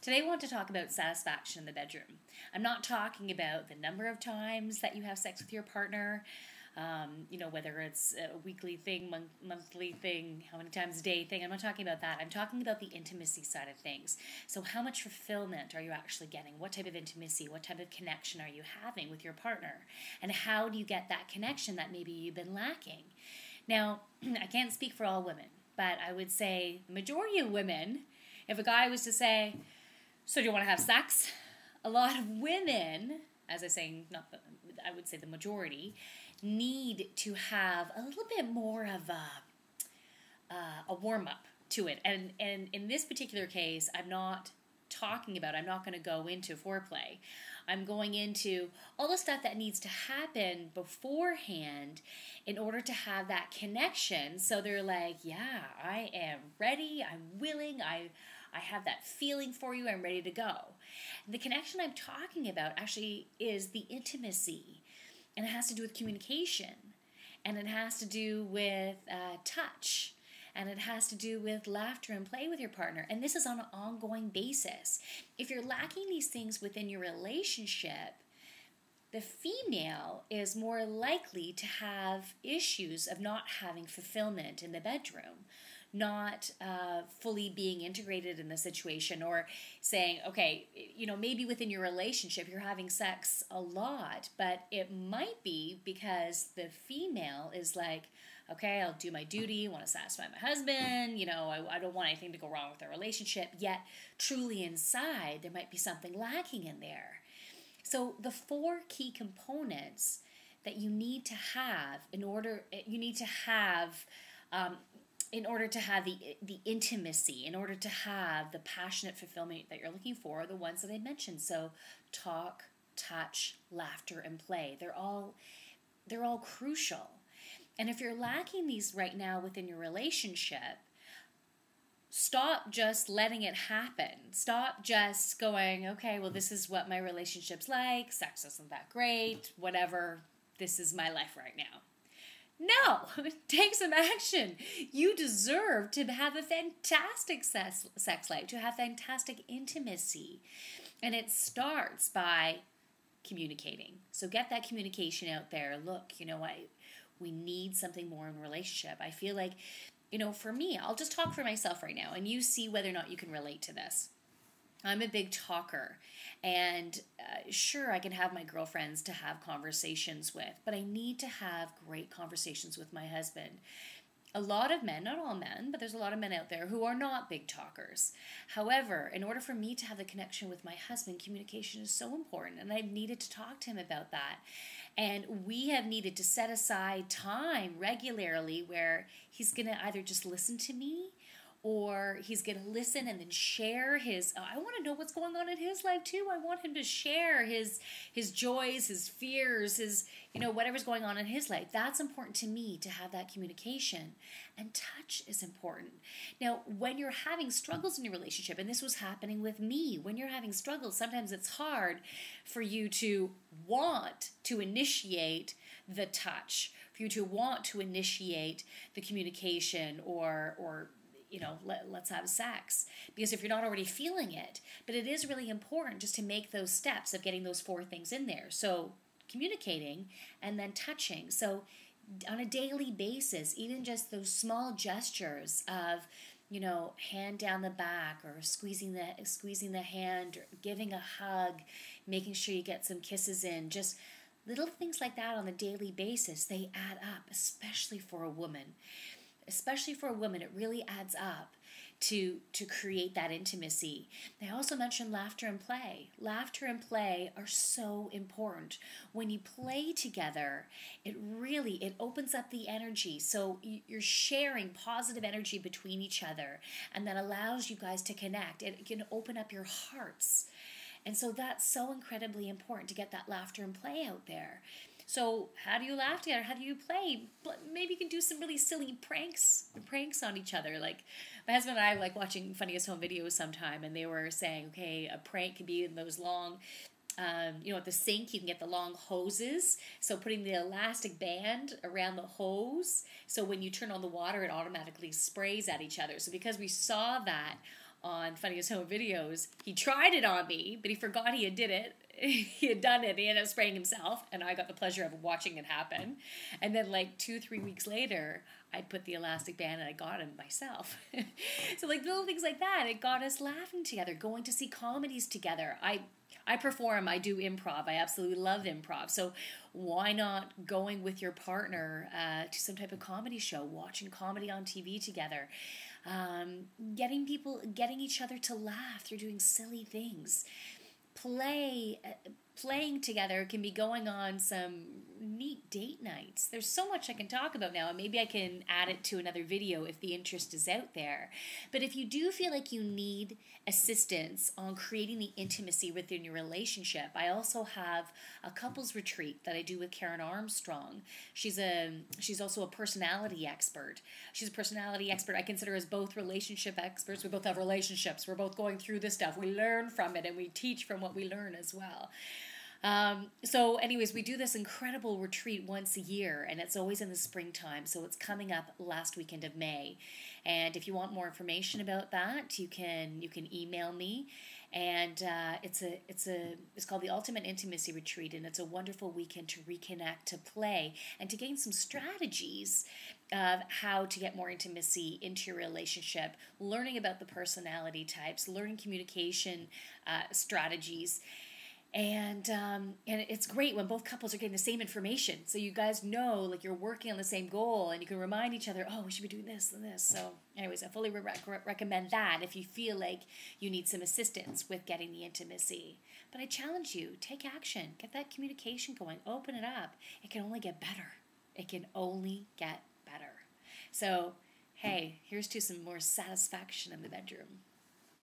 Today I want to talk about satisfaction in the bedroom. I'm not talking about the number of times that you have sex with your partner, whether it's a weekly thing, monthly thing, how many times a day thing. I'm not talking about that. I'm talking about the intimacy side of things. So how much fulfillment are you actually getting? What type of intimacy, what type of connection are you having with your partner? And how do you get that connection that maybe you've been lacking? Now, I can't speak for all women, but I would say the majority of women, if a guy was to say, so do you want to have sex? A lot of women, as I say, I would say the majority, need to have a little bit more of a warm-up to it. And in this particular case, I'm not going to go into foreplay. I'm going into all the stuff that needs to happen beforehand in order to have that connection. So they're like, yeah, I am ready, I'm willing, I have that feeling for you, I'm ready to go. And the connection I'm talking about actually is the intimacy. And it has to do with communication. And it has to do with touch. And it has to do with laughter and play with your partner. And this is on an ongoing basis. If you're lacking these things within your relationship, the female is more likely to have issues of not having fulfillment in the bedroom, not fully being integrated in the situation, or saying, okay, maybe within your relationship you're having sex a lot, but it might be because the female is like, okay, I'll do my duty, I want to satisfy my husband, I don't want anything to go wrong with our relationship, yet truly inside there might be something lacking in there. So the 4 key components that you need to have in order to have the intimacy, in order to have the passionate fulfillment that you're looking for, are the ones that I mentioned. So talk, touch, laughter, and play. They're all crucial. And if you're lacking these right now within your relationship, stop just letting it happen. Stop just going, okay, well, this is what my relationship's like. Sex isn't that great. Whatever. This is my life right now. No, take some action. You deserve to have a fantastic sex life, to have fantastic intimacy. And it starts by communicating. So get that communication out there. Look, we need something more in a relationship. I feel like, for me, I'll just talk for myself right now, and you see whether or not you can relate to this. I'm a big talker, and sure, I can have my girlfriends to have conversations with, but I need to have great conversations with my husband. A lot of men, not all men, but there's a lot of men out there who are not big talkers. However, in order for me to have the connection with my husband, communication is so important, and I've needed to talk to him about that. And we have needed to set aside time regularly where he's going to either just listen to me, or he's going to listen and then share his, I want to know what's going on in his life too. I want him to share his joys, his fears, his, whatever's going on in his life. That's important to me, to have that communication. And touch is important. Now, when you're having struggles in your relationship, and this was happening with me, when you're having struggles, sometimes it's hard for you to want to initiate the touch, for you to want to initiate the communication, or let's have sex, because if you're not already feeling it. But it is really important just to make those steps of getting those 4 things in there. So communicating and then touching. So on a daily basis, even just those small gestures of, hand down the back, or squeezing the hand, or giving a hug, making sure you get some kisses in, just little things like that on a daily basis, they add up, especially for a woman. Especially for a woman, it really adds up to create that intimacy. I also mentioned laughter and play. Laughter and play are so important. When you play together, it opens up the energy. So you're sharing positive energy between each other, and that allows you guys to connect. It can open up your hearts. And so that's so incredibly important, to get that laughter and play out there. So how do you laugh together? How do you play? Maybe you can do some really silly pranks on each other. Like my husband and I like watching Funniest Home Videos sometime, and they were saying, okay, a prank could be in those long, at the sink, you can get the long hoses. So putting the elastic band around the hose, so when you turn on the water, it automatically sprays at each other. So because we saw that on Funniest Home Videos, he tried it on me, but he forgot he had did it. He had done it. He ended up spraying himself, and I got the pleasure of watching it happen. And then like 2-3 weeks later, I put the elastic band and I got him myself. So like little things like that, it got us laughing together, going to see comedies together. I perform, I do improv. I absolutely love improv. So why not going with your partner to some type of comedy show, watching comedy on TV together, getting each other to laugh through doing silly things. Playing together can be going on some neat date nights. There's so much I can talk about now, and maybe I can add it to another video if the interest is out there. But if you do feel like you need assistance on creating the intimacy within your relationship, I also have a couples retreat that I do with Karen Armstrong. She's also a personality expert. She's a personality expert. I consider her as both relationship experts. We both have relationships. We're both going through this stuff. We learn from it, and we teach from what we learn as well. So anyways, we do this incredible retreat once a year, and it's always in the springtime. So it's coming up last weekend of May. And if you want more information about that, you can email me. And it's called the Ultimate Intimacy Retreat, and it's a wonderful weekend to reconnect, to play, and to gain some strategies of how to get more intimacy into your relationship, learning about the personality types, learning communication strategies. And it's great when both couples are getting the same information. So you guys know, like, you're working on the same goal, and you can remind each other, oh, we should be doing this and this. So anyways, I fully recommend that if you feel like you need some assistance with getting the intimacy. But I challenge you, take action. Get that communication going. Open it up. It can only get better. It can only get better. So, hey, here's to some more satisfaction in the bedroom.